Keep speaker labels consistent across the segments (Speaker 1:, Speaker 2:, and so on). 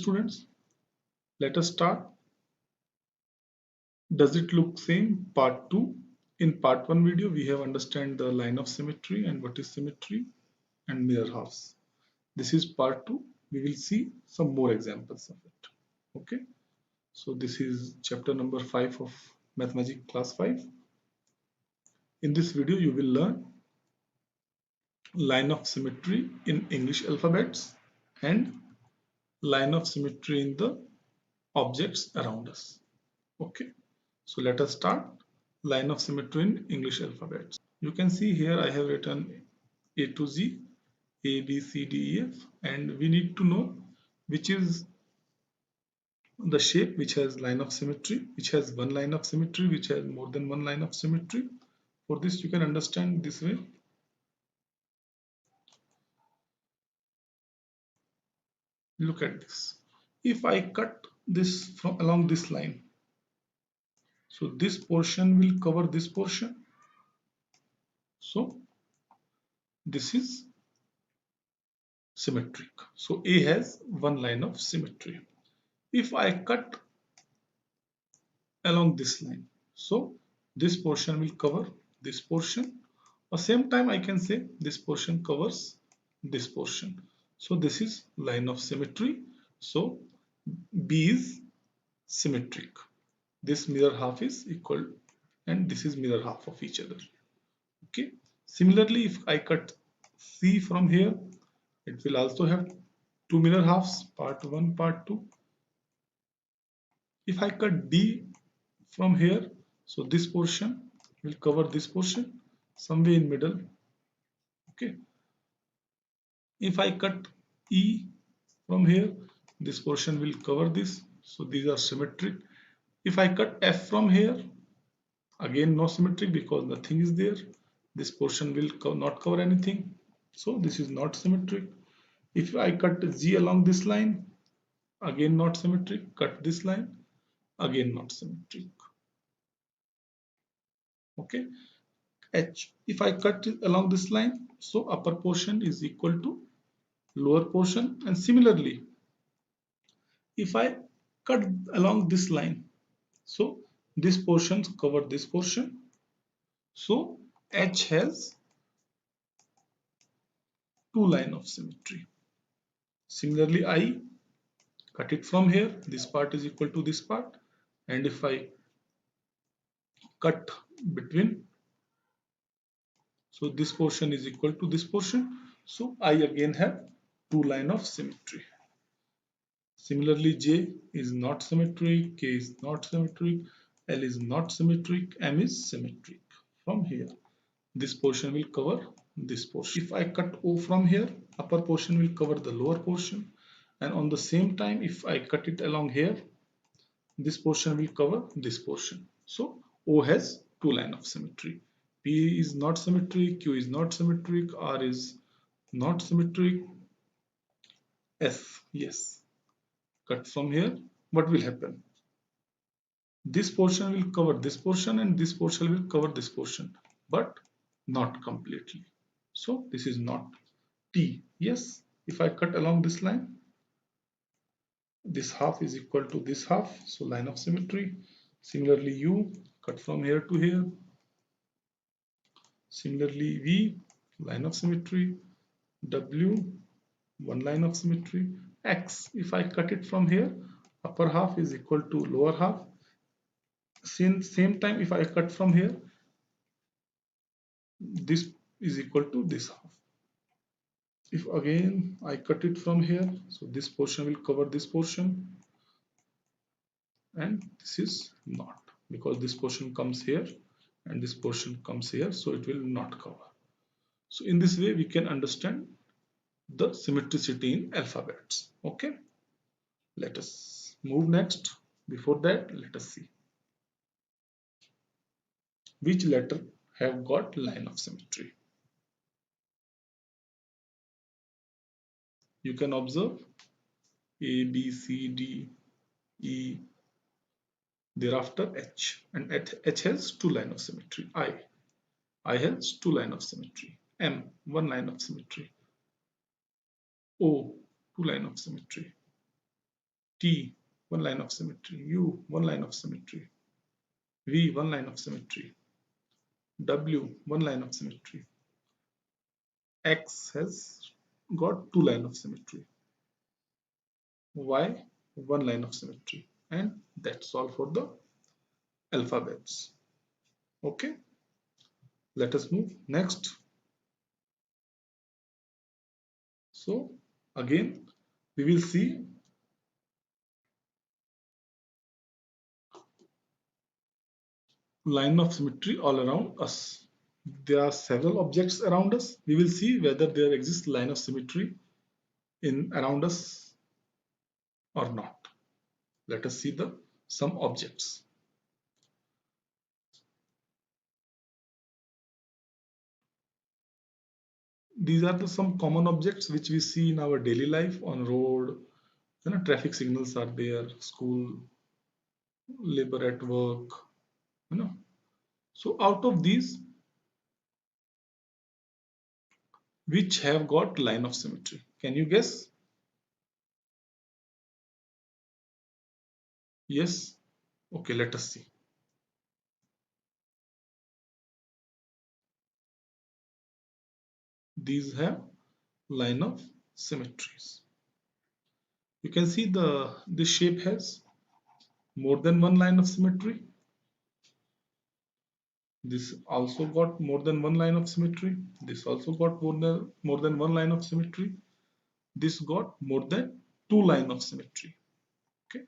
Speaker 1: students, let us start. Does it look same? Part 2. In part 1 video, we have understand the line of symmetry and what is symmetry and mirror halves. This is part 2. We will see some more examples of it. Okay. So this is chapter number 5 of Mathematics class 5. In this video, you will learn line of symmetry in English alphabets and line of symmetry in the objects around us. Okay. So let us start line of symmetry in English alphabets. You can see here I have written A to Z, A, B, C, D, E, F, and we need to know which is the shape which has line of symmetry, which has one line of symmetry, which has more than one line of symmetry. For this you can understand this way. Look at this. If I cut this from along this line, so this portion will cover this portion. So this is symmetric. So A has one line of symmetry. If I cut along this line, so this portion will cover this portion. At the same time, I can say this portion covers this portion. So this is line of symmetry. So B is symmetric. This mirror half is equal and this is mirror half of each other. Okay. Similarly, if I cut C from here, it will also have two mirror halves, part 1, part 2. If I cut D from here, so this portion will cover this portion somewhere in middle. Okay. If I cut E from here, this portion will cover this. So these are symmetric. If I cut F from here, again no symmetric because nothing is there. This portion will not cover anything. So this is not symmetric. If I cut G along this line, again not symmetric. Cut this line, again not symmetric. Okay. H, if I cut it along this line, so upper portion is equal to lower portion, and similarly if I cut along this line, so this portion cover this portion, so H has two line of symmetry. Similarly, I cut it from here, this part is equal to this part, and if I cut between, so this portion is equal to this portion, so I again have two line of symmetry. Similarly, J is not symmetric, K is not symmetric, L is not symmetric, M is symmetric. From here, this portion will cover this portion. If I cut O from here, upper portion will cover the lower portion, and on the same time, if I cut it along here, this portion will cover this portion. So O has two line of symmetry. P is not symmetric, Q is not symmetric, R is not symmetric, S, yes. Cut from here, what will happen? This portion will cover this portion and this portion will cover this portion, but not completely. So this is not T. Yes, if I cut along this line, this half is equal to this half, so line of symmetry. Similarly, U, cut from here to here. Similarly, V, line of symmetry. W, one line of symmetry. X, if I cut it from here, upper half is equal to lower half. Same time, if I cut from here, this is equal to this half. If again I cut it from here, so this portion will cover this portion, and this is not, because this portion comes here and this portion comes here, so it will not cover. So in this way we can understand the symmetricity in alphabets. Okay, let us move next. Before that, let us see which letter have got line of symmetry. You can observe A, B, C, D, E, thereafter H, and H has two line of symmetry. I has two line of symmetry. M, one line of symmetry. O, two line of symmetry. T, one line of symmetry. U, one line of symmetry. V, one line of symmetry. W, one line of symmetry. X has got two line of symmetry. Y, one line of symmetry. And that's all for the alphabets. Okay, let us move next. So again, we will see line of symmetry all around us. There are several objects around us. We will see whether there exists line of symmetry in around us or not. Let us see the some objects. These are the some common objects which we see in our daily life on road. Traffic signals are there, school, labor at work. You know. So out of these, which have got line of symmetry? Can you guess? Yes. Okay, let us see. These have line of symmetries. You can see this shape has more than one line of symmetry. This also got more than one line of symmetry. This also got more than one line of symmetry. This got more than two line of symmetry. Okay.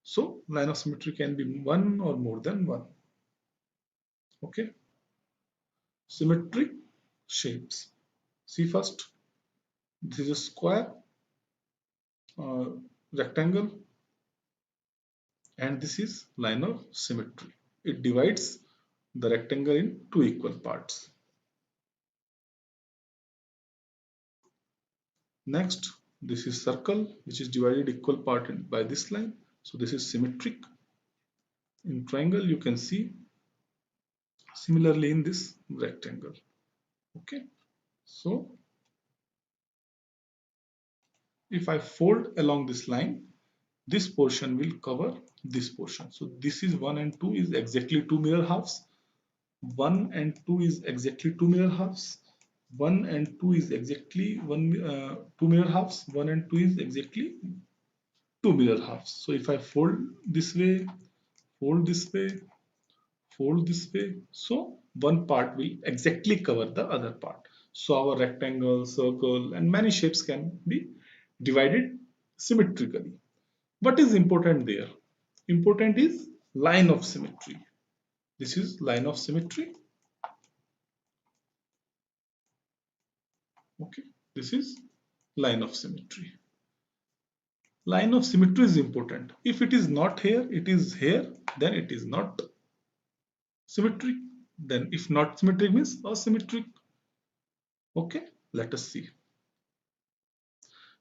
Speaker 1: So line of symmetry can be one or more than one. Okay. Symmetric shapes. See first. This is a square, uh, rectangle, and this is line of symmetry. It divides the rectangle in two equal parts. Next, this is circle which is divided equal part by this line. So this is symmetric. In triangle you can see similarly in this rectangle. Okay. So if I fold along this line, this portion will cover this portion. So this is 1 and 2 is exactly two mirror halves. 1 and 2 is exactly two mirror halves. 1 and 2 is exactly two mirror halves. 1 and 2 is exactly two mirror halves. So if I fold this way, fold this way, fold this way, so one part will exactly cover the other part. So our rectangle, circle, and many shapes can be divided symmetrically. What is important there? Important is line of symmetry. This is line of symmetry. Okay, this is line of symmetry. Line of symmetry is important. If it is not here, it is here, then it is not symmetric. Then if not symmetric means asymmetric. Okay, let us see.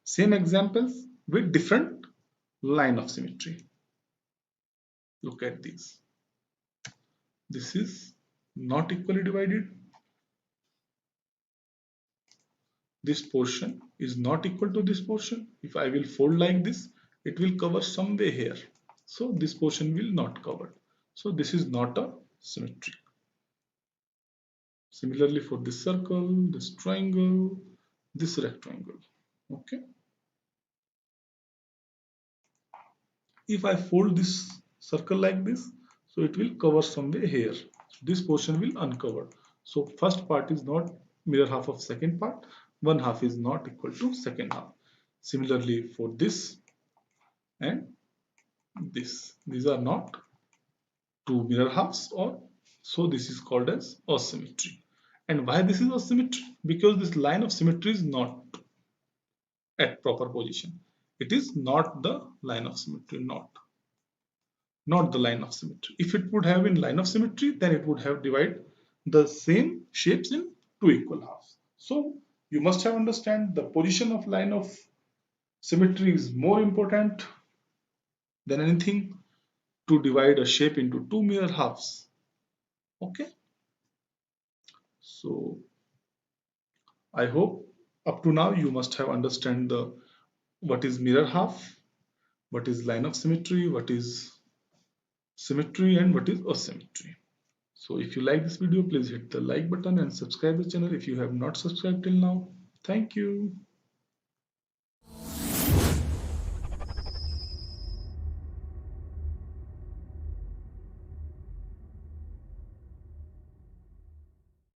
Speaker 1: Same examples with different line of symmetry. Look at these. This is not equally divided. This portion is not equal to this portion. If I will fold like this, it will cover some way here. So this portion will not cover. So this is not a symmetry. Similarly for this circle, this triangle, this rectangle. Okay. If I fold this circle like this, so it will cover somewhere here. So this portion will uncover. So first part is not mirror half of second part. One half is not equal to second half. Similarly for this and this. These are not two mirror halves, or so this is called as asymmetry. And why this is asymmetry? Because this line of symmetry is not at proper position. It is not the line of symmetry, not the line of symmetry. If it would have been line of symmetry, then it would have divided the same shapes in two equal halves. So you must have understand the position of line of symmetry is more important than anything to divide a shape into two mirror halves. Okay, so I hope up to now you must have understand the what is mirror half, what is line of symmetry, what is symmetry, and what is asymmetry. So if you like this video, please hit the like button and subscribe the channel if you have not subscribed till now. Thank you.